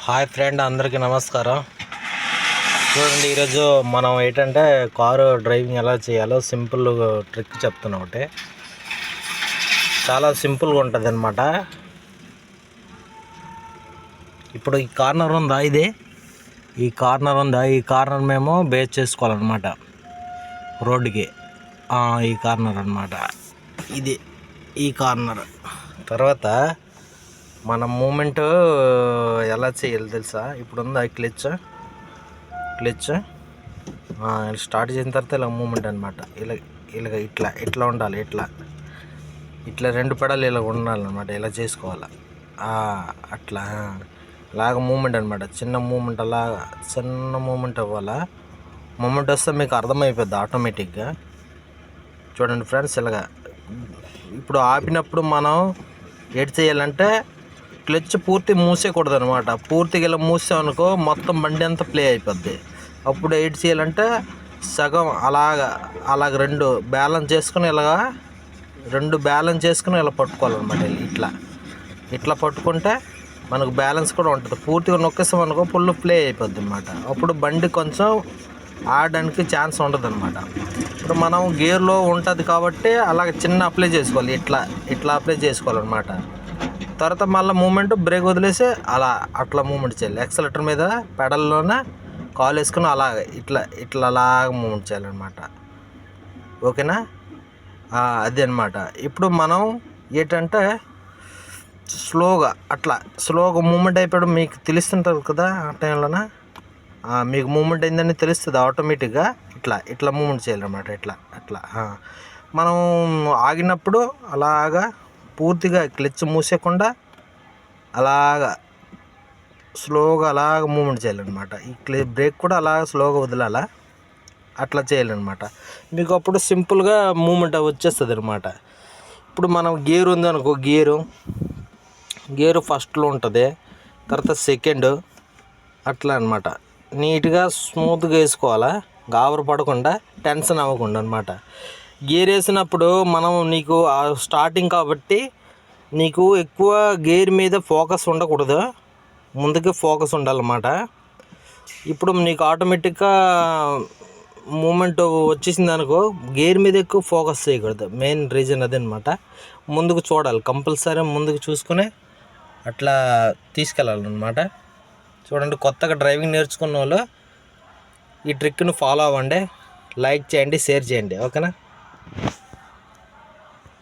Hi friend, అందరికీ నమస్కారం. చూడండి, ఈరోజు మనం ఏంటంటే కారు డ్రైవింగ్ ఎలా చేయాలో సింపుల్ ట్రిక్ చెప్తున్నా. ఒకటి చాలా సింపుల్గా ఉంటుంది అన్నమాట. ఇప్పుడు ఈ కార్నర్ ఉందా, ఈ కార్నర్ మేము బేస్ చేసుకోవాలన్నమాట రోడ్డుకి. ఈ కార్నర్ అన్నమాట, ఇది ఈ కార్నర్. తర్వాత మన మూమెంట్ ఎలా చేయాలి తెలుసా? ఇప్పుడు ఉందా క్లచ్ స్టార్ట్ చేసిన తర్వాత ఇలా మూమెంట్ అనమాట. ఇలా ఇట్లా ఉండాలి. ఇట్లా రెండు పెడలు ఇలా ఉండాలన్నమాట. ఇలా చేసుకోవాలి. అట్లా అలాగ మూమెంట్ అనమాట. చిన్న మూమెంట్ అవ్వాలా. మూమెంట్ వస్తే మీకు అర్థమైపోద్ది ఆటోమేటిక్గా. చూడండి ఫ్రెండ్స్, ఇలాగా ఇప్పుడు ఆపినప్పుడు మనం ఏడ్ చేయాలంటే క్లచ్ పూర్తి మూసేయకూడదు అనమాట. పూర్తిగా ఇలా మూసామనుకో మొత్తం బండి అంతా ప్లే అయిపోద్ది. అప్పుడు ఏడ్ చేయాలంటే సగం అలాగ రెండు బ్యాలెన్స్ చేసుకుని ఇలా పట్టుకోవాలన్నమాట. ఇట్లా పట్టుకుంటే మనకు బ్యాలెన్స్ కూడా ఉంటుంది. పూర్తిగా నొక్కేస్తాం అనుకో ఫుల్ ప్లే అయిపోద్ది అనమాట. అప్పుడు బండి కొంచెం ఆడడానికి ఛాన్స్ ఉండదు అనమాట. ఇప్పుడు మనం గేర్లో ఉంటుంది కాబట్టి అలాగ చిన్న అప్లై చేసుకోవాలి. ఇట్లా అప్లై చేసుకోవాలన్నమాట. తర్వాత మళ్ళీ మూమెంట్ బ్రేక్ వదిలేసి అట్లా మూమెంట్ చేయాలి. యాక్సిలేటర్ మీద పెడల్లోనే కాలు వేసుకుని అలాగ మూమెంట్ చేయాలన్నమాట. ఓకేనా? అది అనమాట. ఇప్పుడు మనం ఏంటంటే స్లోగా మూమెంట్ అయిపోయాడు మీకు తెలుస్తుంటుంది కదా. ఆ టైంలోన మీకు మూమెంట్ అయిందని తెలుస్తుంది ఆటోమేటిక్గా. ఇట్లా మూమెంట్ చేయాలన్నమాట. అట్లా మనం ఆగినప్పుడు అలాగా పూర్తిగా క్లచ్ మూసేయకుండా స్లోగా మూమెంట్ చేయాలన్నమాట. ఈ బ్రేక్ కూడా స్లోగా వదలాలా. అట్లా చేయాలన్నమాట. మీకు అప్పుడు సింపుల్గా మూమెంట్ వచ్చేస్తుంది అనమాట. ఇప్పుడు మనం గేర్ ఉందనుకో, గేరు ఫస్ట్లో ఉంటుంది, తర్వాత సెకండ్, అట్లా అనమాట. నీట్గా స్మూత్గా వేసుకోవాలా, గాబరు పడకుండా, టెన్షన్ అవ్వకుండా అనమాట. గేర్ వేసినప్పుడు నీకు స్టార్టింగ్ కాబట్టి నీకు ఎక్కువ గేర్ మీద ఫోకస్ ఉండకూడదు, ముందుకే ఫోకస్ ఉండాలన్నమాట. ఇప్పుడు నీకు ఆటోమేటిక్గా మూమెంట్ వచ్చేసింది అనుకో, గేర్ మీద ఎక్కువ ఫోకస్ చేయకూడదు. మెయిన్ రీజన్ అదనమాట. ముందుకు చూడాలి, కంపల్సరీ ముందుకు చూసుకుని అట్లా తీసుకెళ్ళాలన్నమాట. చూడండి, కొత్తగా డ్రైవింగ్ నేర్చుకున్న వాళ్ళు ఈ ట్రిక్ను ఫాలో అవ్వండి. లైక్ చేయండి, షేర్ చేయండి. ఓకేనా?